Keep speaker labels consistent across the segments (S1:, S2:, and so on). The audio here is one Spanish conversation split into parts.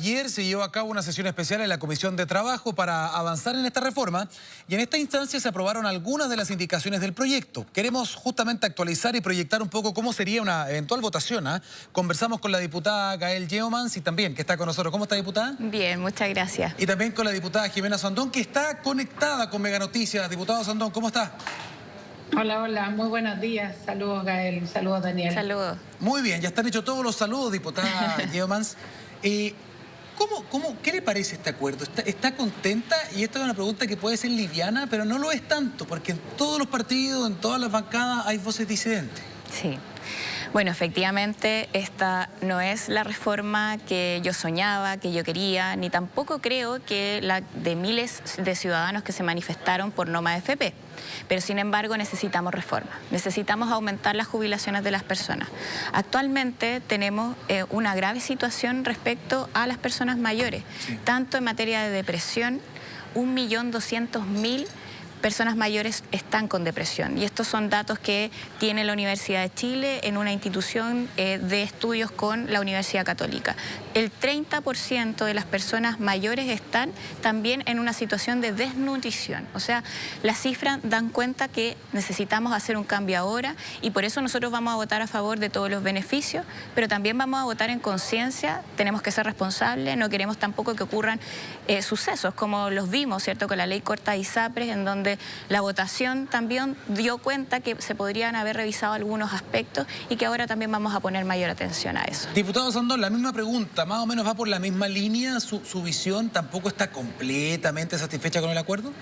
S1: ayer se llevó a cabo una sesión especial en la Comisión de Trabajo para avanzar en esta reforma y en esta instancia se aprobaron algunas de las indicaciones del proyecto. Queremos justamente actualizar y proyectar un poco cómo sería una eventual votación. Conversamos con la diputada Gael Yeomans y también que está con nosotros. ¿Cómo está, diputada?
S2: Bien, muchas gracias.
S1: Y también con la diputada Jimena Sandón, que está conectada con Mega Noticias. Diputado Sandón, ¿cómo está?
S3: Hola, hola, muy buenos días. Saludos, Gael. Saludos, Daniel.
S2: Saludos.
S1: Muy bien, ya están hechos todos los saludos, diputada Yeomans. ¿Qué le parece este acuerdo? ¿Está contenta? Y esta es una pregunta que puede ser liviana, pero no lo es tanto, porque en todos los partidos, en todas las bancadas hay voces disidentes.
S2: Sí. Bueno, efectivamente, esta no es la reforma que yo soñaba, que yo quería, ni tampoco creo que la de miles de ciudadanos que se manifestaron por no más FP. Pero, sin embargo, necesitamos reforma. Necesitamos aumentar las jubilaciones de las personas. Actualmente tenemos una grave situación respecto a las personas mayores, tanto en materia de depresión, 1.200.000 personas mayores están con depresión. Y estos son datos que tiene la Universidad de Chile en una institución de estudios con la Universidad Católica. El 30% de las personas mayores están también en una situación de desnutrición. O sea, las cifras dan cuenta que necesitamos hacer un cambio ahora y por eso nosotros vamos a votar a favor de todos los beneficios, pero también vamos a votar en conciencia. Tenemos que ser responsables, no queremos tampoco que ocurran sucesos como los vimos, ¿cierto?, con la ley corta de ISAPRES, en donde la votación también dio cuenta que se podrían haber revisado algunos aspectos y que ahora también vamos a poner mayor atención a eso.
S1: Diputado Sandón, la misma pregunta, más o menos va por la misma línea, su visión tampoco está completamente satisfecha con el acuerdo.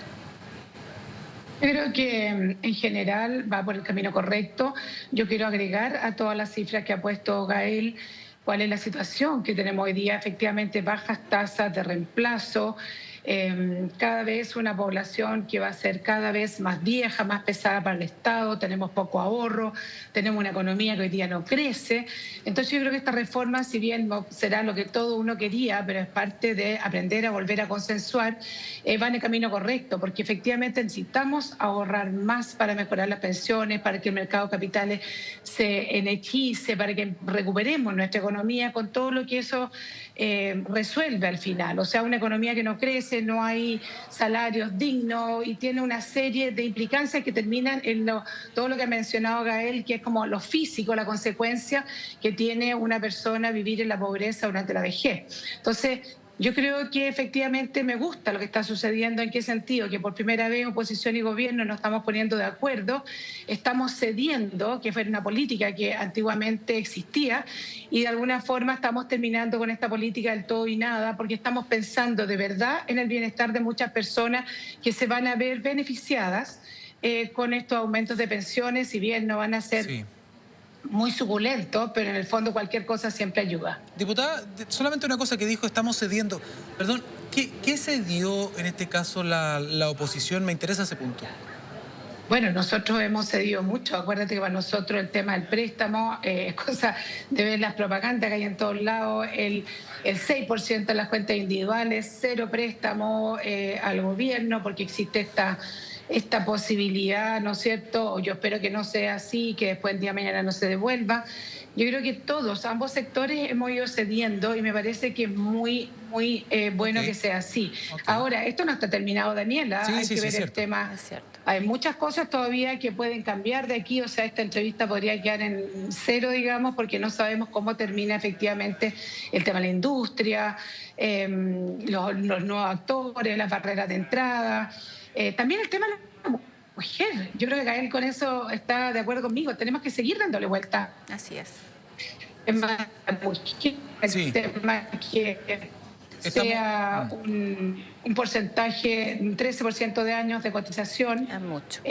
S3: Creo que en general va por el camino correcto. Yo quiero agregar a todas las cifras que ha puesto Gael cuál es la situación que tenemos hoy día. Efectivamente, bajas tasas de reemplazo, cada vez una población que va a ser cada vez más vieja, más pesada para el Estado, tenemos poco ahorro, tenemos una economía que hoy día no crece. Entonces yo creo que esta reforma, si bien no será lo que todo uno quería, pero es parte de aprender a volver a consensuar, va en el camino correcto, porque efectivamente necesitamos ahorrar más para mejorar las pensiones, para que el mercado de capitales se energice, para que recuperemos nuestra economía con todo lo que eso resuelve al final. O sea, una economía que no crece, no hay salarios dignos y tiene una serie de implicancias que terminan en todo lo que ha mencionado Gael, que es como lo físico, la consecuencia que tiene una persona vivir en la pobreza durante la vejez. Entonces, yo creo que efectivamente me gusta lo que está sucediendo. ¿En qué sentido? Que por primera vez oposición y gobierno nos estamos poniendo de acuerdo, estamos cediendo, que fue una política que antiguamente existía, y de alguna forma estamos terminando con esta política del todo y nada, porque estamos pensando de verdad en el bienestar de muchas personas que se van a ver beneficiadas con estos aumentos de pensiones, si bien no van a ser... Sí, muy suculento, pero en el fondo cualquier cosa siempre ayuda.
S1: Diputada, solamente una cosa que dijo, estamos cediendo. Perdón, ¿qué cedió en este caso la oposición? Me interesa ese punto.
S3: Bueno, nosotros hemos cedido mucho. Acuérdate que para nosotros el tema del préstamo es cosa de ver las propagandas que hay en todos lados. El 6% de las cuentas individuales, 0 préstamo al gobierno, porque existe esta posibilidad, ¿no es cierto? Yo espero que no sea así, que después el día de mañana no se devuelva. Yo creo que ambos sectores hemos ido cediendo y me parece que es muy bueno que sea así. Ahora, esto no está terminado, Daniela. Hay que ver el tema.
S2: Es cierto.
S3: Hay muchas cosas todavía que pueden cambiar de aquí, o sea, esta entrevista podría quedar en cero, digamos, porque no sabemos cómo termina efectivamente el tema de la industria, los nuevos actores, las barreras de entrada. También el tema de la mujer. Yo creo que Gael con eso está de acuerdo conmigo. Tenemos que seguir dándole vuelta.
S2: Así es.
S3: El tema que sea un porcentaje, un 13% de años de cotización.
S2: Es mucho.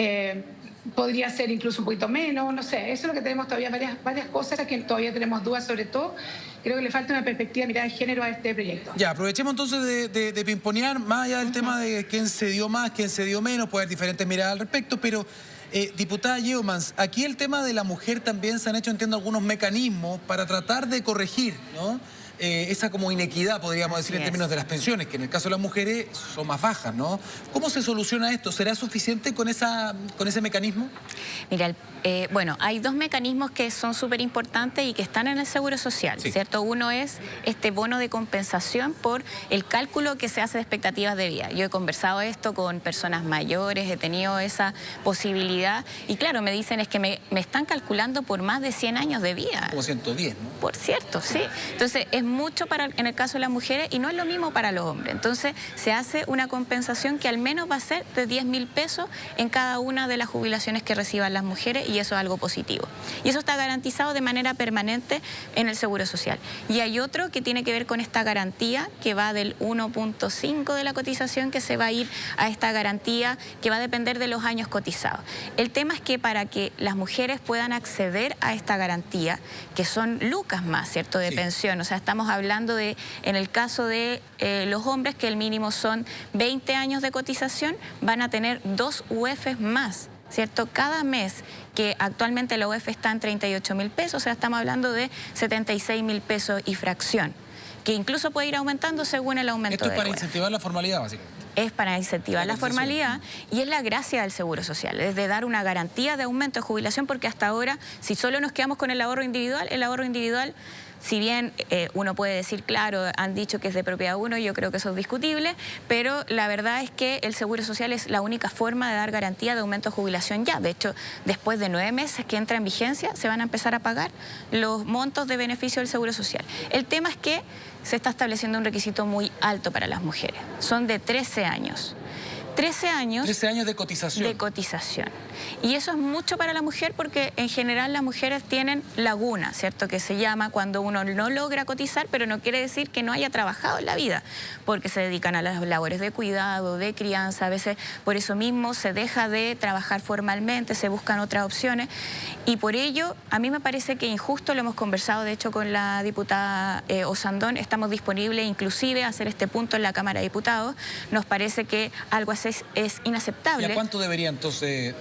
S3: Podría ser incluso un poquito menos, no sé. Eso es lo que tenemos todavía, varias cosas que todavía tenemos dudas, sobre todo. Creo que le falta una perspectiva de mirada de género a este proyecto.
S1: Ya, aprovechemos entonces de pimponear, más allá del tema de quién cedió más, quién cedió menos, puede haber diferentes miradas al respecto, pero diputada Yeomans, aquí el tema de la mujer también se han hecho, entiendo, algunos mecanismos para tratar de corregir, ¿no?, esa como inequidad, podríamos decir, en términos de las pensiones, que en el caso de las mujeres son más bajas, ¿no? ¿Cómo se soluciona esto? ¿Será suficiente con ese mecanismo?
S2: Mira, bueno, hay dos mecanismos que son súper importantes y que están en el Seguro Social, ¿cierto? Uno es este bono de compensación por el cálculo que se hace de expectativas de vida. Yo he conversado esto con personas mayores, he tenido esa posibilidad y claro, me dicen es que me están calculando por más de 100 años de vida.
S1: Como 110, ¿no?
S2: Por cierto, sí. Entonces, es mucho en el caso de las mujeres y no es lo mismo para los hombres. Entonces, se hace una compensación que al menos va a ser de 10.000 pesos en cada una de las jubilaciones que reciban las mujeres y eso es algo positivo. Y eso está garantizado de manera permanente en el Seguro Social. Y hay otro que tiene que ver con esta garantía que va del 1.5 de la cotización que se va a ir a esta garantía que va a depender de los años cotizados. El tema es que para que las mujeres puedan acceder a esta garantía, que son lucas más, ¿cierto?, de pensión. O sea, estamos hablando de, en el caso de los hombres, que el mínimo son 20 años de cotización, van a tener 2 UEFs más, ¿cierto? Cada mes, que actualmente la UEF está en 38.000 pesos, o sea, estamos hablando de 76.000 pesos y fracción, que incluso puede ir aumentando según el aumento de la UEF.
S1: Esto es para incentivar la formalidad, básicamente.
S2: Es para incentivar la formalidad y es la gracia del Seguro Social, es de dar una garantía de aumento de jubilación, porque hasta ahora, si solo nos quedamos con el ahorro individual, si bien uno puede decir, claro, han dicho que es de propiedad uno, yo creo que eso es discutible, pero la verdad es que el Seguro Social es la única forma de dar garantía de aumento de jubilación ya. De hecho, después de 9 meses que entra en vigencia, se van a empezar a pagar los montos de beneficio del Seguro Social. El tema es que se está estableciendo un requisito muy alto para las mujeres. Son de 13 años. 13 años
S1: de cotización.
S2: De cotización. Y eso es mucho para la mujer porque en general las mujeres tienen laguna, ¿cierto? Que se llama cuando uno no logra cotizar, pero no quiere decir que no haya trabajado en la vida, porque se dedican a las labores de cuidado, de crianza, a veces por eso mismo se deja de trabajar formalmente, se buscan otras opciones y por ello a mí me parece que injusto, lo hemos conversado de hecho con la diputada Osandón, estamos disponibles inclusive a hacer este punto en la Cámara de Diputados, nos parece que algo así es inaceptable.
S1: ¿Y a cuánto debería entonces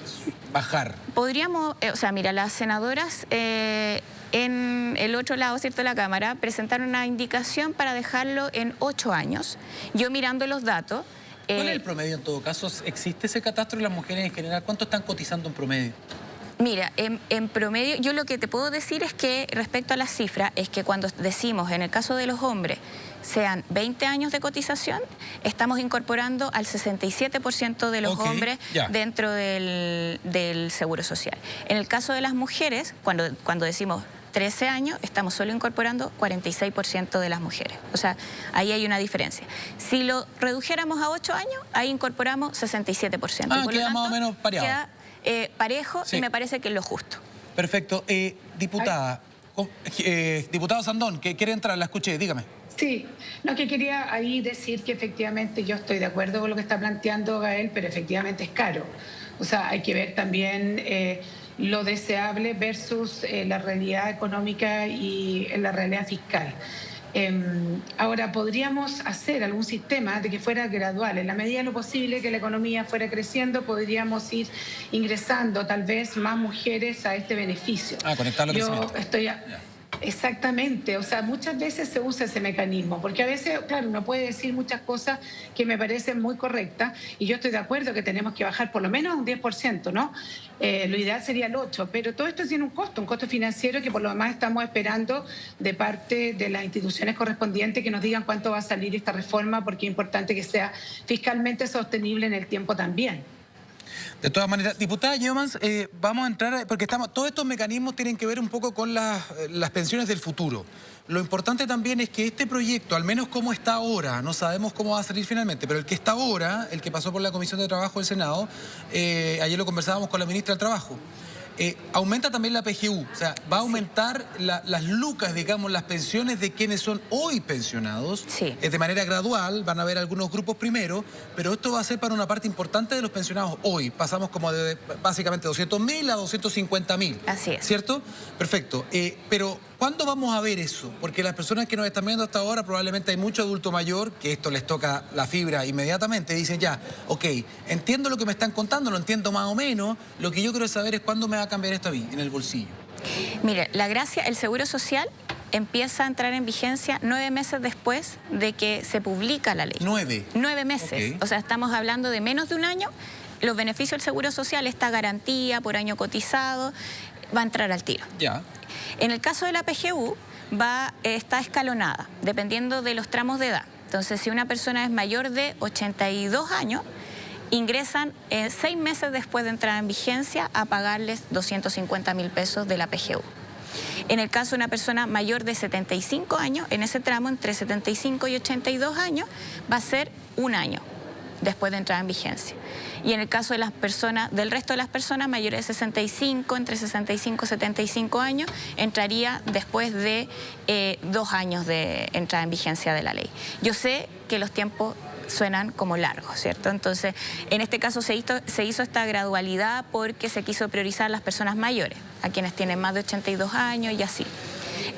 S1: bajar?
S2: Podríamos, o sea, mira, las senadoras en el otro lado, ¿cierto?, de la Cámara, presentaron una indicación para dejarlo en 8 años. Yo mirando los datos...
S1: ¿Cuál es el promedio en todo caso? ¿Existe ese catastro de las mujeres en general? ¿Cuánto están cotizando en promedio?
S2: Mira, en promedio, yo lo que te puedo decir es que respecto a las cifras, es que cuando decimos, en el caso de los hombres, sean 20 años de cotización, estamos incorporando al 67% de los hombres dentro del Seguro Social. En el caso de las mujeres, cuando decimos 13 años, estamos solo incorporando 46% de las mujeres. O sea, ahí hay una diferencia. Si lo redujéramos a 8 años, ahí incorporamos 67%.
S1: Por queda más o menos pareado.
S2: Queda parejo y me parece que es lo justo.
S1: Perfecto. Diputada, diputado Sandón, que quiere entrar, la escuché, dígame.
S3: Sí, no, que quería ahí decir que efectivamente yo estoy de acuerdo con lo que está planteando Gael, pero efectivamente es caro. O sea, hay que ver también lo deseable versus la realidad económica y la realidad fiscal. Ahora, podríamos hacer algún sistema de que fuera gradual. En la medida de lo posible que la economía fuera creciendo, podríamos ir ingresando tal vez más mujeres a este beneficio.
S1: Conectarlo al
S3: Yo estoy... Exactamente, o sea, muchas veces se usa ese mecanismo, porque a veces, claro, uno puede decir muchas cosas que me parecen muy correctas, y yo estoy de acuerdo que tenemos que bajar por lo menos un 10%, ¿no? Lo ideal sería el 8%, pero todo esto tiene un costo financiero que por lo demás estamos esperando de parte de las instituciones correspondientes que nos digan cuánto va a salir esta reforma, porque es importante que sea fiscalmente sostenible en el tiempo también.
S1: De todas maneras, diputada Yeomans, vamos a entrar, porque todos estos mecanismos tienen que ver un poco con las pensiones del futuro. Lo importante también es que este proyecto, al menos como está ahora, no sabemos cómo va a salir finalmente, pero el que está ahora, el que pasó por la Comisión de Trabajo del Senado, ayer lo conversábamos con la ministra del Trabajo, aumenta también la PGU, o sea, va a aumentar las lucas, digamos, las pensiones de quienes son hoy pensionados, de manera gradual, van a haber algunos grupos primero, pero esto va a ser para una parte importante de los pensionados hoy, pasamos como de básicamente 200.000 a 250.000.
S2: Así es.
S1: ¿Cierto? Perfecto, pero ¿cuándo vamos a ver eso? Porque las personas que nos están viendo hasta ahora, probablemente hay mucho adulto mayor, que esto les toca la fibra inmediatamente, dicen ya, ok, entiendo lo que me están contando, lo entiendo más o menos, lo que yo quiero saber es cuándo me va a cambiar esto a mí, en el bolsillo.
S2: Mire, la gracia, el Seguro Social empieza a entrar en vigencia 9 meses después de que se publica la ley.
S1: 9.
S2: 9 meses.
S1: Okay.
S2: O sea, estamos hablando de menos de un año. Los beneficios del Seguro Social, esta garantía por año cotizado, va a entrar al tiro.
S1: Ya.
S2: En el caso de la PGU, está escalonada, dependiendo de los tramos de edad. Entonces, si una persona es mayor de 82 años, ingresan 6 meses después de entrar en vigencia a pagarles 250.000 pesos de la PGU. En el caso de una persona mayor de 75 años, en ese tramo entre 75 y 82 años, va a ser un año después de entrar en vigencia. Y en el caso de las personas, del resto de las personas mayores de 65, entre 65 y 75 años, entraría después de 2 años de entrada en vigencia de la ley. Yo sé que los tiempos suenan como largos, ¿cierto? Entonces, en este caso se hizo esta gradualidad porque se quiso priorizar a las personas mayores, a quienes tienen más de 82 años y así.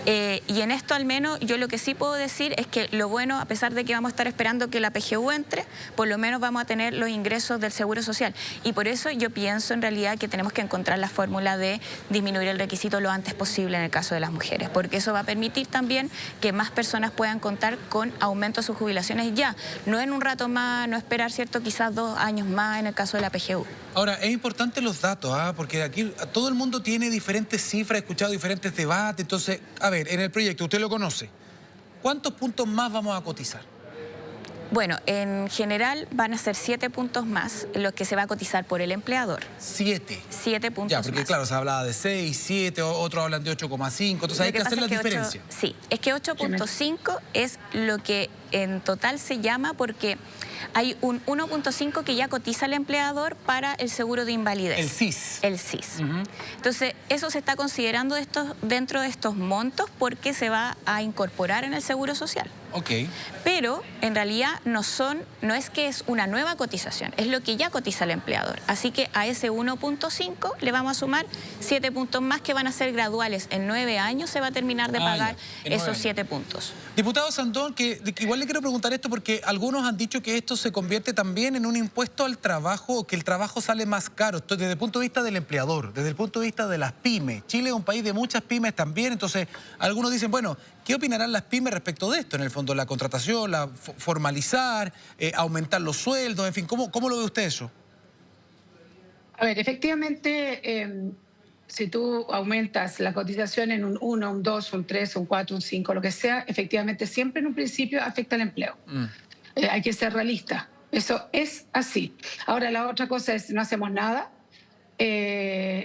S2: Y en esto al menos yo lo que sí puedo decir es que lo bueno, a pesar de que vamos a estar esperando que la PGU entre, por lo menos vamos a tener los ingresos del Seguro Social. Y por eso yo pienso en realidad que tenemos que encontrar la fórmula de disminuir el requisito lo antes posible en el caso de las mujeres, porque eso va a permitir también que más personas puedan contar con aumento de sus jubilaciones ya, no en un rato más, no esperar, ¿cierto? Quizás 2 años más en el caso de la PGU.
S1: Ahora, es importante los datos, porque aquí todo el mundo tiene diferentes cifras, he escuchado diferentes debates. Entonces, a ver, en el proyecto, usted lo conoce, ¿cuántos puntos más vamos a cotizar?
S2: Bueno, en general van a ser 7 puntos más los que se va a cotizar por el empleador.
S1: 7.
S2: 7 puntos
S1: ya, porque
S2: más.
S1: Claro, se hablaba de 6, 7, otros hablan de 8,5, entonces hay que hacer la diferencia.
S2: Sí, es que 8.5 es lo que en total se llama porque hay un 1.5 que ya cotiza el empleador para el seguro de invalidez.
S1: El SIS.
S2: El SIS. Entonces, eso se está considerando dentro de estos montos porque se va a incorporar en el Seguro Social.
S1: Ok.
S2: Pero, en realidad, no es que es una nueva cotización, es lo que ya cotiza el empleador. Así que a ese 1.5 le vamos a sumar 7 puntos más que van a ser graduales. En 9 años se va a terminar de pagar esos 7 puntos.
S1: Diputado Sandón, que igual le quiero preguntar esto porque algunos han dicho que esto se convierte también en un impuesto al trabajo, o que el trabajo sale más caro. Esto desde el punto de vista del empleador, desde el punto de vista de las pymes. Chile es un país de muchas pymes también, entonces algunos dicen, bueno, ¿qué opinarán las pymes respecto de esto? En el fondo, la contratación, formalizar, aumentar los sueldos, en fin, ¿cómo lo ve usted eso?
S3: A ver, efectivamente, si tú aumentas la cotización en un 1, un 2, un 3, un 4, un 5, lo que sea, efectivamente siempre en un principio afecta al empleo. Hay que ser realista. Eso es así. Ahora, la otra cosa es, no hacemos nada.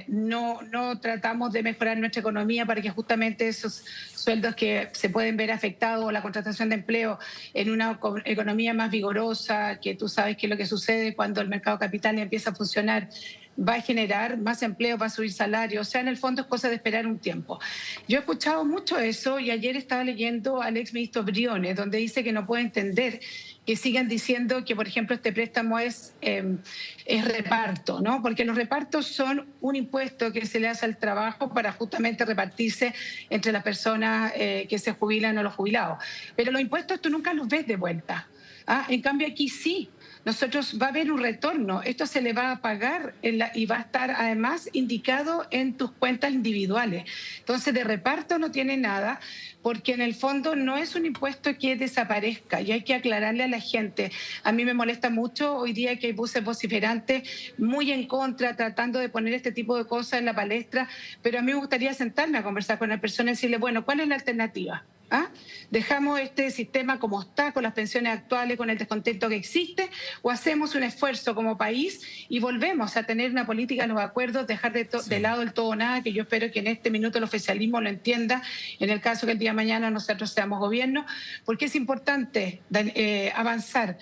S3: No tratamos de mejorar nuestra economía para que justamente esos sueldos que se pueden ver afectados, la contratación de empleo en una economía más vigorosa, que tú sabes qué es lo que sucede cuando el mercado capital empieza a funcionar, va a generar más empleo, va a subir salario. O sea, en el fondo es cosa de esperar un tiempo. Yo he escuchado mucho eso y ayer estaba leyendo al exministro Briones, donde dice que no puede entender que sigan diciendo que, por ejemplo, este préstamo es reparto, ¿no? Porque los repartos son un impuesto que se le hace al trabajo para justamente repartirse entre las personas que se jubilan o los jubilados. Pero los impuestos tú nunca los ves de vuelta. En cambio, aquí sí. Nosotros va a haber un retorno, esto se le va a pagar y va a estar además indicado en tus cuentas individuales. Entonces de reparto no tiene nada, porque en el fondo no es un impuesto que desaparezca y hay que aclararle a la gente. A mí me molesta mucho hoy día que hay voces vociferantes muy en contra, tratando de poner este tipo de cosas en la palestra, pero a mí me gustaría sentarme a conversar con la persona y decirle, bueno, ¿cuál es la alternativa? ¿Dejamos este sistema como está, con las pensiones actuales, con el descontento que existe, o hacemos un esfuerzo como país y volvemos a tener una política de los acuerdos, dejar de lado el todo o nada, que yo espero que en este minuto el oficialismo lo entienda, en el caso que el día de mañana nosotros seamos gobierno, porque es importante avanzar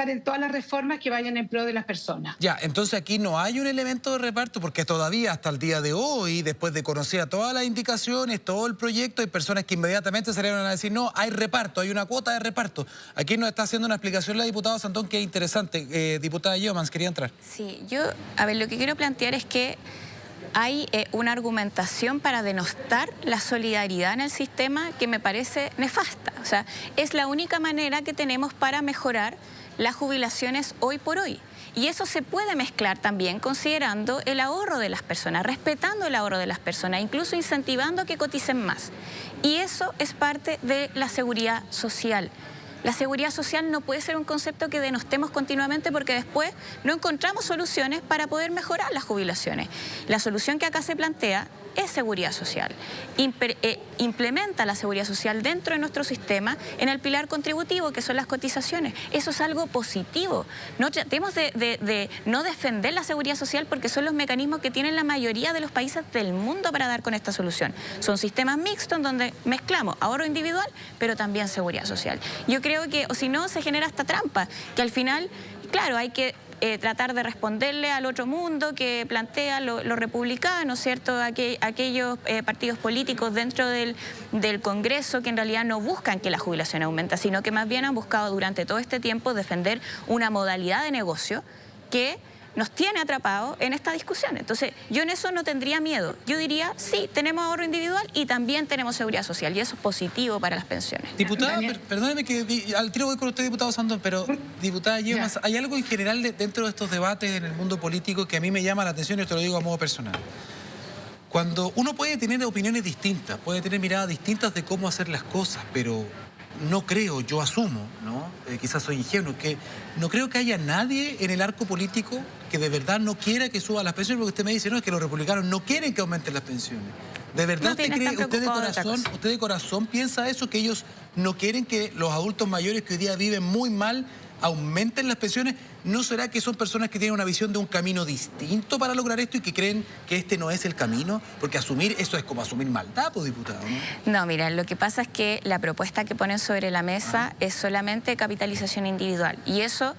S3: en todas las reformas que vayan en pro de las personas.
S1: Ya, entonces aquí no hay un elemento de reparto, porque todavía hasta el día de hoy, después de conocer todas las indicaciones, todo el proyecto, hay personas que inmediatamente salieron a decir, no, hay reparto, hay una cuota de reparto. Aquí nos está haciendo una explicación la diputada Sandón que es interesante. Diputada Yeomans, quería entrar.
S2: Sí, a ver, lo que quiero plantear es que hay una argumentación para denostar la solidaridad en el sistema que me parece nefasta. O sea, es la única manera que tenemos para mejorar las jubilaciones hoy por hoy. Y eso se puede mezclar también considerando el ahorro de las personas, respetando el ahorro de las personas, incluso incentivando que coticen más. Y eso es parte de la seguridad social. La seguridad social no puede ser un concepto que denostemos continuamente porque después no encontramos soluciones para poder mejorar las jubilaciones. La solución que acá se plantea es seguridad social. Implementa la seguridad social dentro de nuestro sistema en el pilar contributivo, que son las cotizaciones. Eso es algo positivo. No tratemos de no defender la seguridad social porque son los mecanismos que tienen la mayoría de los países del mundo para dar con esta solución. Son sistemas mixtos en donde mezclamos ahorro individual, pero también seguridad social. Yo creo que, o si no, se genera esta trampa, que al final, claro, hay que tratar de responderle al otro mundo que plantea los republicanos, ¿cierto? Aquellos partidos políticos dentro del Congreso que en realidad no buscan que la jubilación aumente, sino que más bien han buscado durante todo este tiempo defender una modalidad de negocio que nos tiene atrapados en esta discusión. Entonces, yo en eso no tendría miedo. Yo diría, sí, tenemos ahorro individual y también tenemos seguridad social, y eso es positivo para las pensiones.
S1: Diputada, perdóneme que al tiro voy con usted, diputado Sandón, pero diputada Yemas, hay algo en general dentro de estos debates en el mundo político que a mí me llama la atención y esto lo digo a modo personal. Cuando uno puede tener opiniones distintas, puede tener miradas distintas de cómo hacer las cosas, pero no creo, yo asumo, ¿no? Quizás soy ingenuo, que no creo que haya nadie en el arco político que de verdad no quiera que suban las pensiones, porque usted me dice, no, es que los republicanos no quieren que aumenten las pensiones. ¿De verdad usted cree, usted de corazón piensa eso, que ellos no quieren que los adultos mayores que hoy día viven muy mal aumenten las pensiones? ¿No será que son personas que tienen una visión de un camino distinto para lograr esto y que creen que este no es el camino? Porque asumir eso es como asumir maldad, pues, diputado, ¿no?
S2: No, mira, lo que pasa es que la propuesta que ponen sobre la mesa es solamente capitalización individual. Y eso,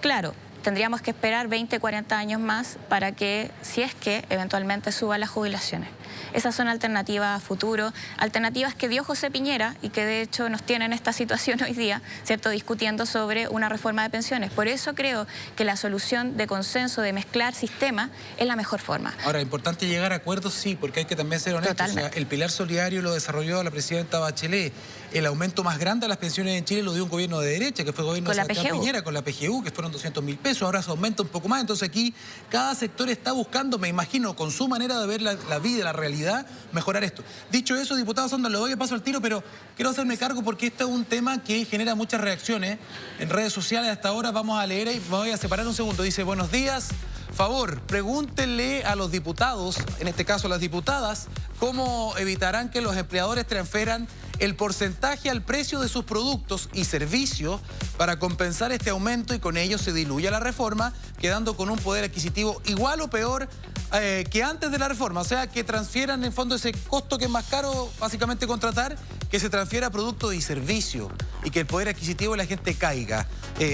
S2: claro, tendríamos que esperar 20, 40 años más para que, si es que eventualmente suban las jubilaciones. Esas son alternativas a futuro, alternativas que dio José Piñera y que de hecho nos tienen en esta situación hoy día, ¿cierto?, discutiendo sobre una reforma de pensiones. Por eso creo que la solución de consenso, de mezclar sistemas, es la mejor forma.
S1: Ahora, importante llegar a acuerdos, sí, porque hay que también ser honestos. O sea, el pilar solidario lo desarrolló la presidenta Bachelet. El aumento más grande de las pensiones en Chile lo dio un gobierno de derecha, que fue el gobierno de Sebastián Piñera, con la PGU, que fueron 200.000 pesos. Ahora se aumenta un poco más. Entonces aquí cada sector está buscando, me imagino, con su manera de ver la vida, la realidad, mejorar esto. Dicho eso, diputado Sandón, le doy el paso al tiro, pero quiero hacerme cargo porque este es un tema que genera muchas reacciones en redes sociales. Hasta ahora vamos a leer y me voy a separar un segundo. Dice, buenos días. Favor, pregúntenle a los diputados, en este caso a las diputadas, cómo evitarán que los empleadores transfieran el porcentaje al precio de sus productos y servicios para compensar este aumento y con ello se diluya la reforma, quedando con un poder adquisitivo igual o peor que antes de la reforma. O sea, que transfieran en el fondo ese costo que es más caro básicamente contratar, que se transfiera a productos y servicios y que el poder adquisitivo de la gente caiga.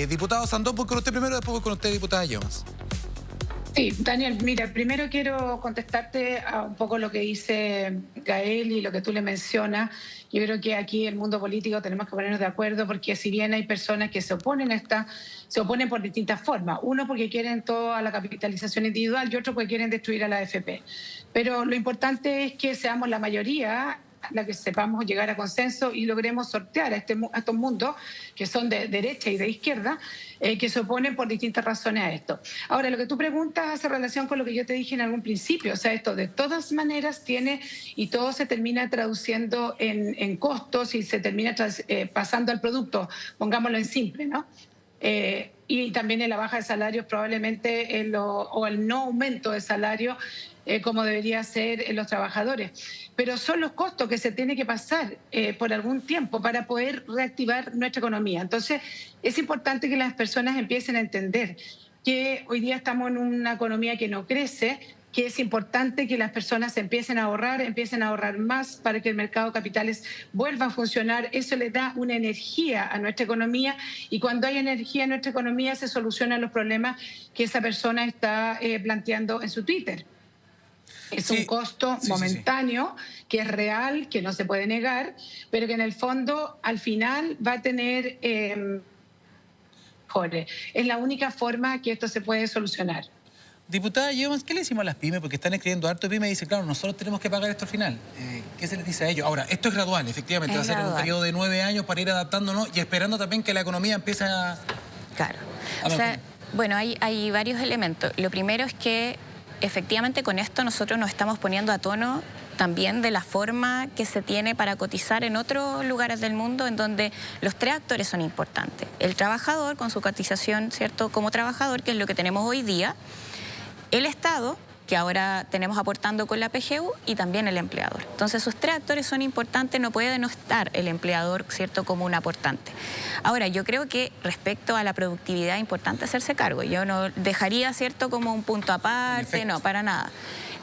S1: Diputado Sandón, voy con usted primero, después voy con usted, diputada Yemas.
S3: Sí, Daniel, mira, primero quiero contestarte a un poco lo que dice Gael y lo que tú le mencionas. Yo creo que aquí en el mundo político tenemos que ponernos de acuerdo porque si bien hay personas que se oponen a se oponen por distintas formas. Uno porque quieren toda la capitalización individual y otro porque quieren destruir a la AFP. Pero lo importante es que seamos la mayoría la que sepamos llegar a consenso y logremos sortear a estos mundos que son de derecha y de izquierda, que se oponen por distintas razones a esto. Ahora, lo que tú preguntas hace relación con lo que yo te dije en algún principio, o sea, esto de todas maneras tiene, y todo se termina traduciendo en costos y se termina pasando al producto, pongámoslo en simple, ¿no? Y también en la baja de salarios probablemente o el no aumento de salario como debería ser en los trabajadores. Pero son los costos que se tienen que pasar por algún tiempo para poder reactivar nuestra economía. Entonces, es importante que las personas empiecen a entender que hoy día estamos en una economía que no crece, que es importante que las personas empiecen a ahorrar más para que el mercado de capitales vuelva a funcionar. Eso le da una energía a nuestra economía y cuando hay energía en nuestra economía se solucionan los problemas que esa persona está planteando en su Twitter. Es un costo momentáneo, que es real, que no se puede negar, pero que en el fondo, al final, va a tener mejores. Es la única forma que esto se puede solucionar.
S1: Diputada Yeomans, ¿qué le decimos a las pymes? Porque están escribiendo harto pymes y dicen, claro, nosotros tenemos que pagar esto al final. ¿Qué se les dice a ellos? Ahora, esto es gradual, efectivamente, va a ser un periodo de 9 años para ir adaptándonos y esperando también que la economía empiece a...
S2: Claro. O sea, bueno, hay varios elementos. Lo primero es que efectivamente con esto nosotros nos estamos poniendo a tono también de la forma que se tiene para cotizar en otros lugares del mundo en donde los 3 actores son importantes. El trabajador con su cotización, ¿cierto?, como trabajador, que es lo que tenemos hoy día, el Estado, que ahora tenemos aportando con la PGU, y también el empleador. Entonces, esos 3 actores son importantes, no puede no estar el empleador, ¿cierto?, como un aportante. Ahora, yo creo que respecto a la productividad es importante hacerse cargo. Yo no dejaría, ¿cierto?, como un punto aparte, no, para nada.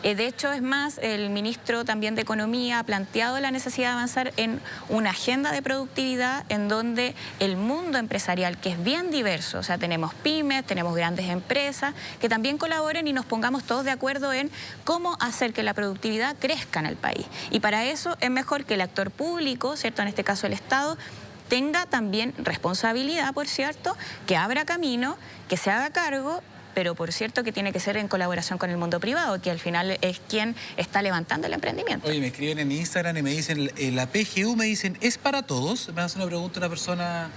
S2: De hecho, es más, el ministro también de Economía ha planteado la necesidad de avanzar en una agenda de productividad en donde el mundo empresarial, que es bien diverso, o sea, tenemos pymes, tenemos grandes empresas, que también colaboren y nos pongamos todos de acuerdo en cómo hacer que la productividad crezca en el país. Y para eso es mejor que el actor público, ¿cierto?, en este caso el Estado, tenga también responsabilidad, por cierto, que abra camino, que se haga cargo, pero por cierto que tiene que ser en colaboración con el mundo privado, que al final es quien está levantando el emprendimiento.
S1: Oye, me escriben en Instagram y me dicen, la PGU, me dicen, ¿es para todos? Me hace una pregunta una persona...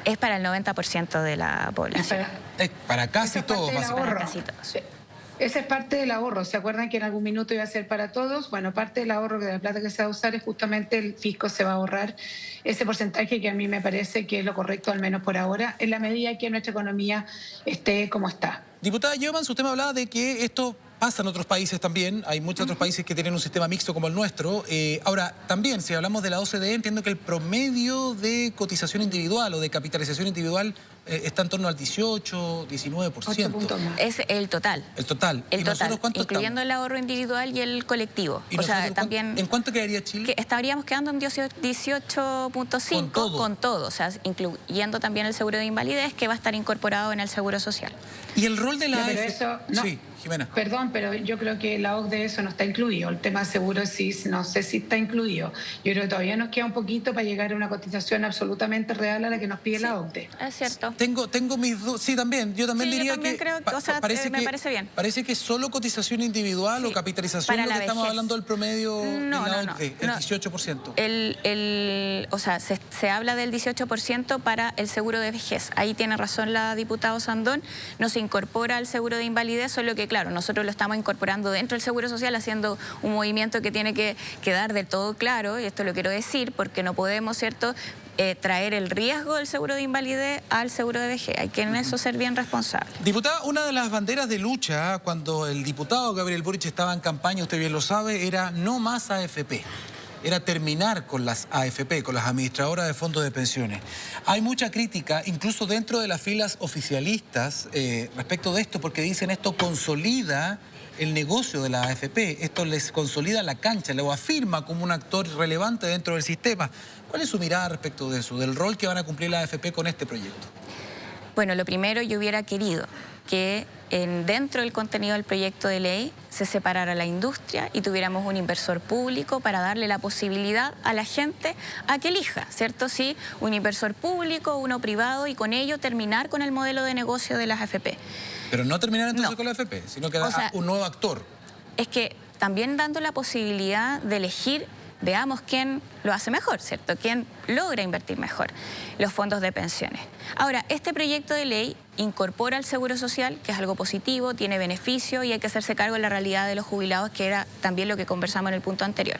S2: Es para el 90% de la población.
S1: Es para casi todos,
S2: básicamente. Para casi todos.
S3: Esa es parte del ahorro. ¿Se acuerdan que en algún minuto iba a ser para todos? Bueno, parte del ahorro de la plata que se va a usar es justamente el fisco se va a ahorrar ese porcentaje que a mí me parece que es lo correcto, al menos por ahora, en la medida que nuestra economía esté como está.
S1: Diputada Yeomans, usted me hablaba de que esto pasa en otros países también. Hay muchos otros países que tienen un sistema mixto como el nuestro. Ahora, también, si hablamos de la OCDE, entiendo que el promedio de cotización individual o de capitalización individual está en torno al 18, 19%.
S2: Es el total.
S1: El total.
S2: El
S1: ¿Y
S2: total,
S1: nosotros cuánto
S2: incluyendo
S1: estamos?
S2: el ahorro individual y el colectivo.
S1: ¿Y
S2: o sea, también...
S1: ¿En cuánto quedaría Chile?
S2: Que estaríamos quedando en 18.5 con todo, o sea, incluyendo también el seguro de invalidez que va a estar incorporado en el seguro social.
S1: ¿Y el rol de la
S3: pero
S1: AFP?
S3: eso, no.
S1: Sí, Jimena.
S3: Perdón, pero yo creo que la OCDE eso no está incluido. El tema seguro sí, no sé si está incluido. Yo creo que todavía nos queda un poquito para llegar a una cotización absolutamente real a la que nos pide la OCDE.
S2: Es cierto.
S1: Tengo mis dudas. Sí, también. Yo también diría
S2: yo también
S1: que...
S2: creo, o sea, me parece bien.
S1: Parece que solo cotización individual o capitalización
S2: para
S1: lo que
S2: la
S1: estamos
S2: vejez.
S1: hablando del promedio
S2: No,
S1: de la
S2: no,
S1: OCDE,
S2: no.
S1: el 18%.
S2: O sea, se habla del 18% para el seguro de vejez. Ahí tiene razón la diputada Sandón. No se incorpora al seguro de invalidez, solo que, claro, nosotros lo estamos incorporando dentro del seguro social, haciendo un movimiento que tiene que quedar del todo claro, y esto lo quiero decir, porque no podemos, ¿cierto?, traer el riesgo del seguro de invalidez al seguro de vejez. Hay que en eso ser bien responsable.
S1: Diputada, una de las banderas de lucha cuando el diputado Gabriel Boric estaba en campaña, usted bien lo sabe, era no más AFP. Era terminar con las AFP, con las administradoras de fondos de pensiones. Hay mucha crítica, incluso dentro de las filas oficialistas, respecto de esto, porque dicen esto consolida el negocio de la AFP, esto les consolida la cancha, lo afirma como un actor relevante dentro del sistema. ¿Cuál es su mirada respecto de eso, del rol que van a cumplir la AFP con este proyecto?
S2: Bueno, lo primero, yo hubiera querido que dentro del contenido del proyecto de ley se separara la industria y tuviéramos un inversor público para darle la posibilidad a la gente a que elija, ¿cierto? Sí, un inversor público, uno privado, y con ello terminar con el modelo de negocio de las AFP.
S1: Pero no terminar entonces con la AFP, sino que un nuevo actor.
S2: Es que también dando la posibilidad de elegir, veamos quién lo hace mejor, ¿cierto? Quién logra invertir mejor los fondos de pensiones. Ahora, este proyecto de ley incorpora el seguro social, que es algo positivo, tiene beneficio y hay que hacerse cargo de la realidad de los jubilados, que era también lo que conversamos en el punto anterior.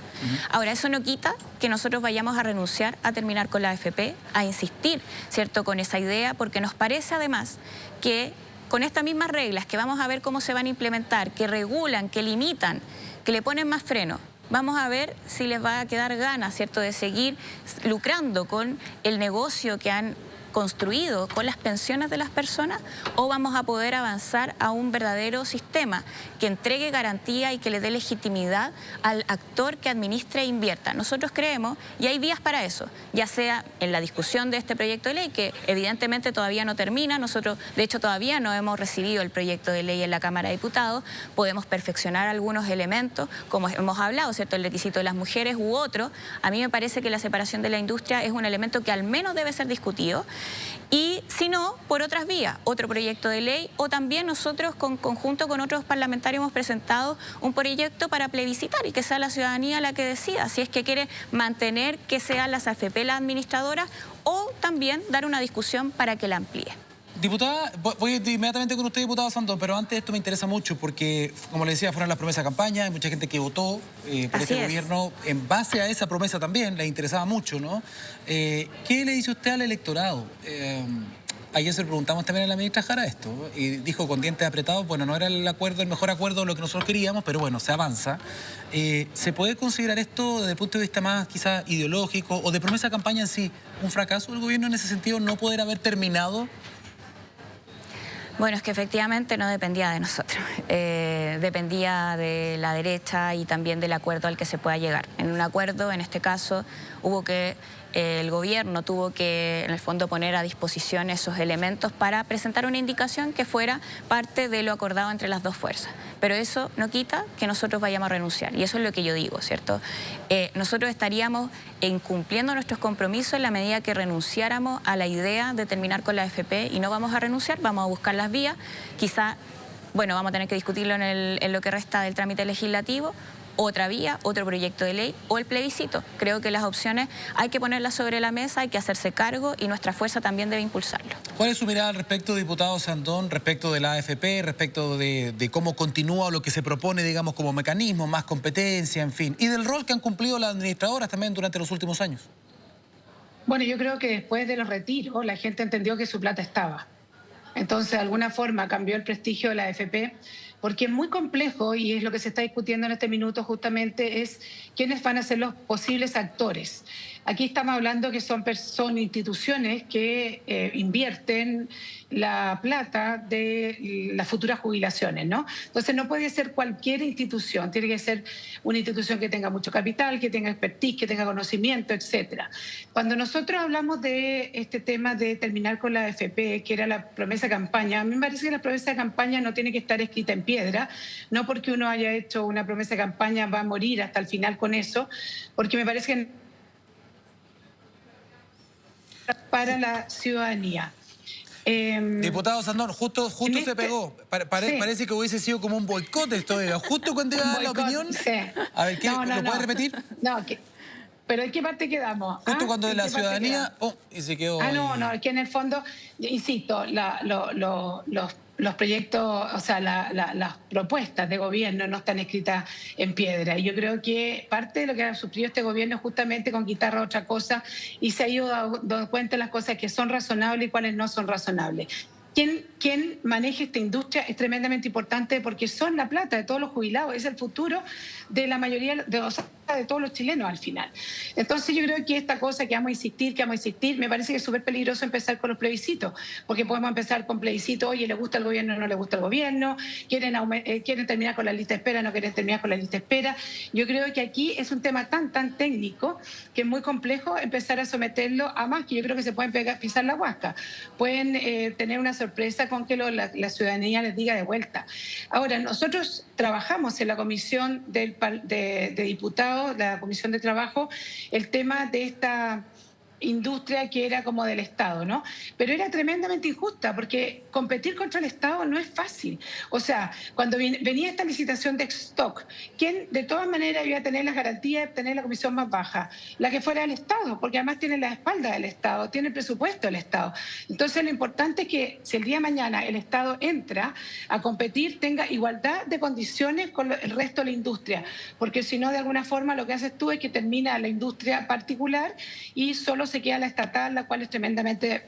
S2: Ahora, eso no quita que nosotros vayamos a renunciar a terminar con la AFP, a insistir, ¿cierto?, con esa idea, porque nos parece además que con estas mismas reglas que vamos a ver cómo se van a implementar, que regulan, que limitan, que le ponen más freno, vamos a ver si les va a quedar ganas, ¿cierto?, de seguir lucrando con el negocio que han construido con las pensiones de las personas, o vamos a poder avanzar a un verdadero sistema que entregue garantía y que le dé legitimidad al actor que administre e invierta. Nosotros creemos, y hay vías para eso, ya sea en la discusión de este proyecto de ley, que evidentemente todavía no termina, nosotros de hecho todavía no hemos recibido el proyecto de ley en la Cámara de Diputados, podemos perfeccionar algunos elementos, como hemos hablado, ¿cierto?, el requisito de las mujeres u otro. A mí me parece que la separación de la industria es un elemento que al menos debe ser discutido, Y si no, por otras vías, otro proyecto de ley, o también nosotros, conjunto con otros parlamentarios, hemos presentado un proyecto para plebiscitar y que sea la ciudadanía la que decida si es que quiere mantener que sean las AFP las administradoras o también dar una discusión para que la amplíe.
S1: Diputada, voy inmediatamente con usted, diputada Sandón, pero antes esto me interesa mucho porque, como le decía, fueron las promesas de campaña, hay mucha gente que votó por este gobierno en base a esa promesa también, le interesaba mucho, ¿no? ¿Qué le dice usted al electorado? Ayer se lo preguntamos también a la ministra Jara esto, y dijo con dientes apretados, bueno, no era el mejor acuerdo de lo que nosotros queríamos, pero bueno, se avanza. ¿Se puede considerar esto desde el punto de vista más quizás ideológico o de promesa de campaña en sí un fracaso del gobierno en ese sentido, no poder haber terminado?
S2: Bueno, es que efectivamente no dependía de nosotros, dependía de la derecha y también del acuerdo al que se pueda llegar. En un acuerdo, en este caso, el gobierno tuvo que, en el fondo, poner a disposición esos elementos para presentar una indicación que fuera parte de lo acordado entre las dos fuerzas. Pero eso no quita que nosotros vayamos a renunciar, y eso es lo que yo digo, ¿cierto? Nosotros estaríamos incumpliendo nuestros compromisos en la medida que renunciáramos a la idea de terminar con la AFP, y no vamos a renunciar, vamos a buscar las vías. Quizá, bueno, vamos a tener que discutirlo en lo que resta del trámite legislativo, otra vía, otro proyecto de ley o el plebiscito. Creo que las opciones hay que ponerlas sobre la mesa, hay que hacerse cargo y nuestra fuerza también debe impulsarlo.
S1: ¿Cuál es su mirada al respecto, diputado Sandón, respecto de la AFP, respecto de cómo continúa lo que se propone, digamos, como mecanismo, más competencia, en fin, y del rol que han cumplido las administradoras también durante los últimos años?
S3: Bueno, yo creo que después de los retiros la gente entendió que su plata estaba. Entonces, de alguna forma cambió el prestigio de la AFP, porque es muy complejo y es lo que se está discutiendo en este minuto justamente, es quiénes van a ser los posibles actores. Aquí estamos hablando que son instituciones que invierten la plata de las futuras jubilaciones, ¿no? Entonces no puede ser cualquier institución, tiene que ser una institución que tenga mucho capital, que tenga expertise, que tenga conocimiento, etcétera. Cuando nosotros hablamos de este tema de terminar con la AFP, que era la promesa de campaña, a mí me parece que la promesa de campaña no tiene que estar escrita en piedra, no porque uno haya hecho una promesa de campaña va a morir hasta el final con eso, porque me parece que para la ciudadanía.
S1: Diputado Sandón, justo se pegó.
S3: Sí.
S1: Parece que hubiese sido como un boicot esto. Justo cuando iba a dar la opinión.
S3: Sí.
S1: A ver, ¿lo puede repetir?
S3: No, ¿pero en qué parte quedamos?
S1: Justo cuando de la ciudadanía. Y se quedó.
S3: No, que en el fondo, insisto, los proyectos, o sea, las propuestas de gobierno no están escritas en piedra. Y yo creo que parte de lo que ha sufrido este gobierno es justamente conquistar otra cosa y se ha ido dando cuenta de las cosas que son razonables y cuáles no son razonables. Quien maneje esta industria es tremendamente importante porque son la plata de todos los jubilados, es el futuro de la mayoría de todos los chilenos al final. Entonces yo creo que esta cosa que vamos a insistir, me parece que es súper peligroso empezar con los plebiscitos, porque podemos empezar con plebiscitos, oye, ¿le gusta el gobierno o no le gusta el gobierno? ¿Quieren terminar con la lista de espera no quieren terminar con la lista de espera? Yo creo que aquí es un tema tan técnico que es muy complejo empezar a someterlo a más, que yo creo que se pueden pisar la huasca. Pueden tener una sorpresa con que la ciudadanía les diga de vuelta. Ahora, nosotros trabajamos en la comisión de diputados, la comisión de trabajo, el tema de esta industria que era como del Estado, ¿no? Pero era tremendamente injusta porque competir contra el Estado no es fácil. O sea, cuando venía esta licitación de stock, ¿quién de todas maneras iba a tener las garantías de tener la comisión más baja? La que fuera el Estado, porque además tiene la espalda del Estado, tiene el presupuesto del Estado. Entonces, lo importante es que si el día de mañana el Estado entra a competir, tenga igualdad de condiciones con el resto de la industria, porque si no, de alguna forma, lo que haces tú es que termina la industria particular y solo se queda la estatal, la cual es tremendamente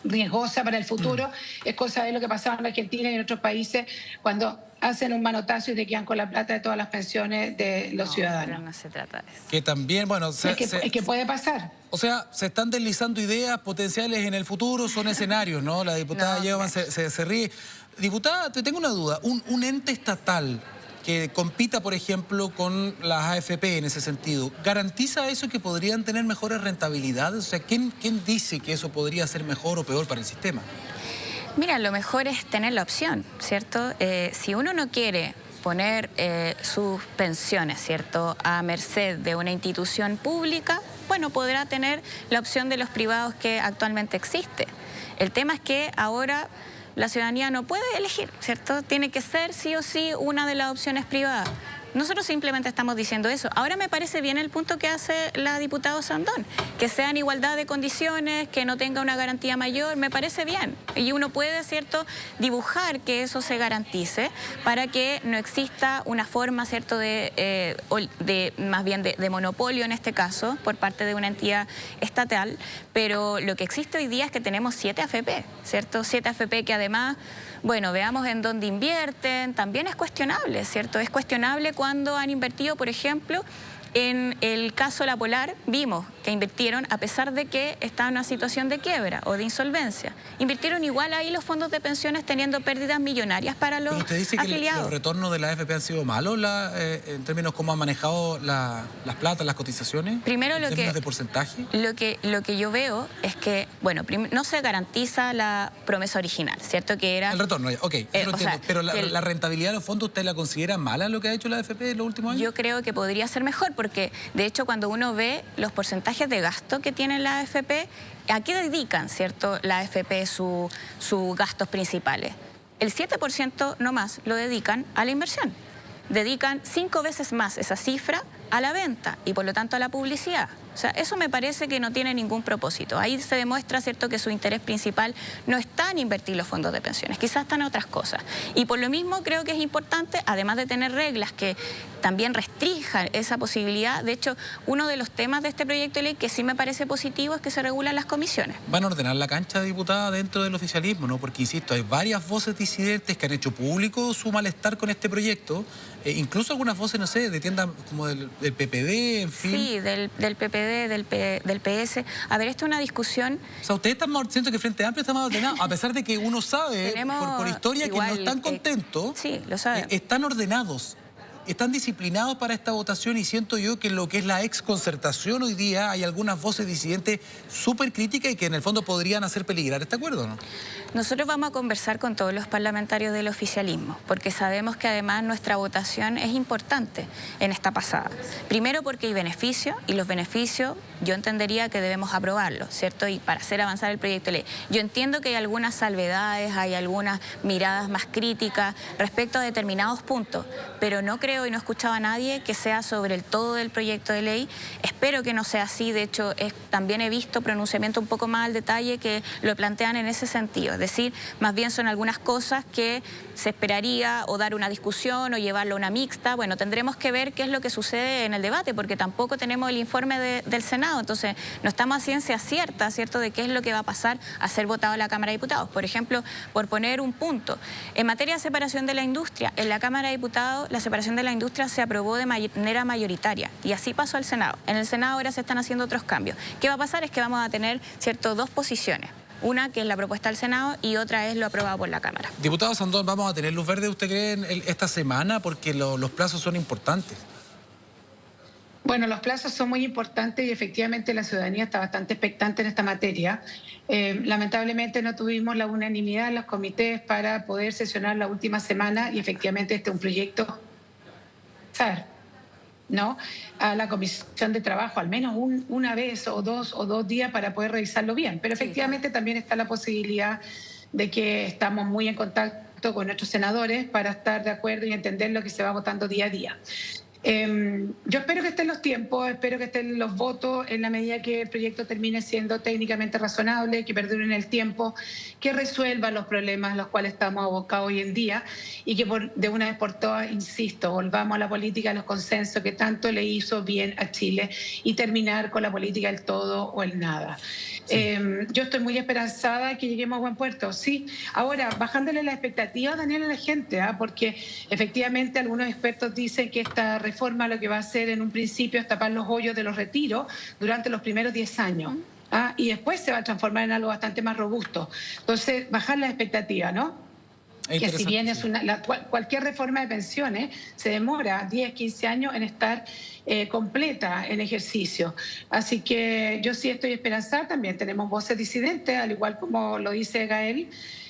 S3: riesgosa para el futuro. Es cosa de lo que pasaba en Argentina y en otros países cuando hacen un manotazo y te quedan con la plata de todas las pensiones de los ciudadanos.
S2: Pero no se trata de eso.
S1: Que también, bueno...
S3: Es que puede pasar.
S1: O sea, se están deslizando ideas potenciales en el futuro, son escenarios, ¿no? La diputada Yeoman se ríe. Diputada, te tengo una duda. Un ente estatal que compita, por ejemplo, con las AFP en ese sentido, ¿garantiza eso que podrían tener mejores rentabilidades? O sea, ¿quién dice que eso podría ser mejor o peor para el sistema?
S2: Mira, lo mejor es tener la opción, ¿cierto? Si uno no quiere poner sus pensiones, ¿cierto?, a merced de una institución pública, bueno, podrá tener la opción de los privados que actualmente existe. El tema es que ahora la ciudadanía no puede elegir, ¿cierto? Tiene que ser sí o sí una de las opciones privadas. Nosotros simplemente estamos diciendo eso. Ahora me parece bien el punto que hace la diputada Sandón, que sea en igualdad de condiciones, que no tenga una garantía mayor, me parece bien. Y uno puede, ¿cierto?, dibujar que eso se garantice para que no exista una forma, ¿cierto?, más bien de monopolio en este caso, por parte de una entidad estatal, pero lo que existe hoy día es que tenemos 7 AFP, ¿cierto? 7 AFP que además, bueno, veamos en dónde invierten, también es cuestionable, ¿cierto? Es cuestionable cuando han invertido, por ejemplo, en el caso La Polar, vimos que invirtieron a pesar de que estaba en una situación de quiebra o de insolvencia. Invirtieron igual ahí los fondos de pensiones teniendo pérdidas millonarias para los
S1: afiliados. ¿Usted dice que los retornos de la AFP han sido malos en términos cómo han manejado las platas, las cotizaciones?
S2: Primero,
S1: ¿En términos de porcentaje?
S2: Lo que yo veo es que, bueno, no se garantiza la promesa original, ¿cierto? Que era...
S1: El retorno, ok, pero la rentabilidad de los fondos, ¿usted la considera mala lo que ha hecho la AFP en los últimos años?
S2: Yo creo que podría ser mejor, porque de hecho cuando uno ve los porcentajes de gasto que tiene la AFP, ¿a qué dedican, cierto, la AFP sus gastos principales? El 7% no más lo dedican a la inversión. Dedican 5 veces más esa cifra a la venta y por lo tanto a la publicidad. O sea, eso me parece que no tiene ningún propósito. Ahí se demuestra, ¿cierto?, que su interés principal no está en invertir los fondos de pensiones, quizás están en otras cosas. Y por lo mismo creo que es importante, además de tener reglas que también restrinjan esa posibilidad. De hecho, uno de los temas de este proyecto de ley que sí me parece positivo es que se regulan las comisiones.
S1: Van a ordenar la cancha, diputada, dentro del oficialismo, ¿no? Porque, insisto, hay varias voces disidentes que han hecho público su malestar con este proyecto, incluso algunas voces, no sé, de tiendas como del PPD, en fin.
S2: Sí, del PPD, del PS. A ver, esto es una discusión...
S1: O sea, ustedes están más, siento que Frente Amplio está más ordenado, a pesar de que uno sabe, por historia, igual, que no están contentos.
S2: Sí, lo saben.
S1: Están ordenados. Están disciplinados para esta votación y siento yo que en lo que es la exconcertación hoy día hay algunas voces disidentes súper críticas y que en el fondo podrían hacer peligrar este acuerdo, ¿no?
S2: Nosotros vamos a conversar con todos los parlamentarios del oficialismo, porque sabemos que además nuestra votación es importante en esta pasada. Primero porque hay beneficios, y los beneficios yo entendería que debemos aprobarlos, ¿cierto? Y para hacer avanzar el proyecto de ley. Yo entiendo que hay algunas salvedades, hay algunas miradas más críticas respecto a determinados puntos, pero no creo y no he escuchado a nadie que sea sobre el todo del proyecto de ley. Espero que no sea así, de hecho también he visto pronunciamientos un poco más al detalle que lo plantean en ese sentido, es decir, más bien son algunas cosas que se esperaría o dar una discusión o llevarlo a una mixta. Bueno, tendremos que ver qué es lo que sucede en el debate, porque tampoco tenemos el informe del Senado, entonces no estamos a ciencia cierta, ¿cierto?, de qué es lo que va a pasar a ser votado en la Cámara de Diputados. Por ejemplo, por poner un punto, en materia de separación de la industria, en la Cámara de Diputados la separación de la industria se aprobó de manera mayoritaria y así pasó al Senado. En el Senado ahora se están haciendo otros cambios. ¿Qué va a pasar? Es que vamos a tener, ¿cierto?, 2 posiciones. Una que es la propuesta del Senado y otra es lo aprobado por la Cámara.
S1: Diputado Sandón, ¿vamos a tener luz verde, usted cree, esta semana? Porque los plazos son importantes.
S3: Bueno, los plazos son muy importantes y efectivamente la ciudadanía está bastante expectante en esta materia. Lamentablemente no tuvimos la unanimidad en los comités para poder sesionar la última semana y efectivamente este es un proyecto, ¿no?, a la Comisión de Trabajo, al menos una vez o dos días para poder revisarlo bien. Pero efectivamente también está la posibilidad de que estamos muy en contacto con nuestros senadores para estar de acuerdo y entender lo que se va votando día a día. Yo espero que estén los tiempos, espero que estén los votos en la medida que el proyecto termine siendo técnicamente razonable, que perduren el tiempo, que resuelva los problemas a los cuales estamos abocados hoy en día y que de una vez por todas, insisto, volvamos a la política de los consensos que tanto le hizo bien a Chile y terminar con la política del todo o el nada. Sí. Yo estoy muy esperanzada que lleguemos a buen puerto, sí. Ahora, bajándole la expectativa, Daniel, a la gente, porque efectivamente algunos expertos dicen que esta reforma lo que va a hacer en un principio es tapar los hoyos de los retiros durante los primeros 10 años. Y después se va a transformar en algo bastante más robusto. Entonces, bajar la expectativa, ¿no? Que si bien es cualquier reforma de pensiones se demora 10, 15 años en estar completa en ejercicio. Así que yo sí estoy esperanzada, también tenemos voces disidentes, al igual como lo dice Gael.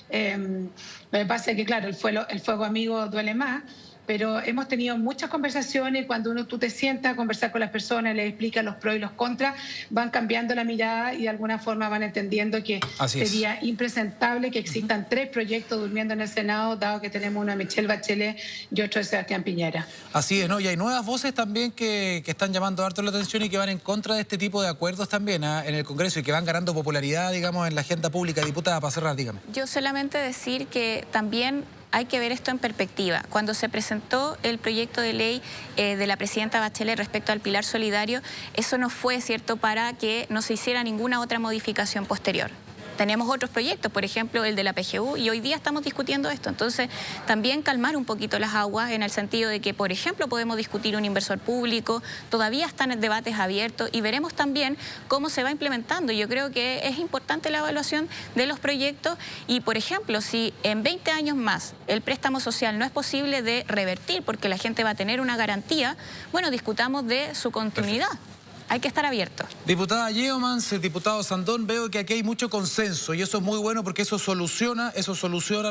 S3: Lo que pasa es que, claro, el fuego amigo duele más, pero hemos tenido muchas conversaciones. Cuando tú te sientas a conversar con las personas, les explicas los pros y los contras, van cambiando la mirada y de alguna forma van entendiendo que sería impresentable que existan 3 proyectos durmiendo en el Senado, dado que tenemos uno de Michelle Bachelet y otro de Sebastián Piñera.
S1: Así es, ¿no? Y hay nuevas voces también que están llamando harto la atención y que van en contra de este tipo de acuerdos también en el Congreso y que van ganando popularidad, digamos, en la agenda pública. Diputada, para cerrar, dígame.
S2: Yo solamente decir que también hay que ver esto en perspectiva. Cuando se presentó el proyecto de ley de la presidenta Bachelet respecto al pilar solidario, eso no fue, ¿cierto?, para que no se hiciera ninguna otra modificación posterior. Tenemos otros proyectos, por ejemplo, el de la PGU, y hoy día estamos discutiendo esto. Entonces, también calmar un poquito las aguas en el sentido de que, por ejemplo, podemos discutir un inversor público, todavía están en debates abiertos y veremos también cómo se va implementando. Yo creo que es importante la evaluación de los proyectos y, por ejemplo, si en 20 años más el préstamo social no es posible de revertir porque la gente va a tener una garantía, bueno, discutamos de su continuidad. Perfecto. Hay que estar abiertos.
S1: Diputada Yeomans, diputado Sandón, veo que aquí hay mucho consenso y eso es muy bueno porque eso soluciona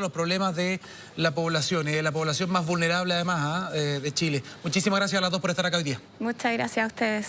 S1: los problemas de la población y de la población más vulnerable además de Chile. Muchísimas gracias a las dos por estar acá hoy día.
S2: Muchas gracias a ustedes.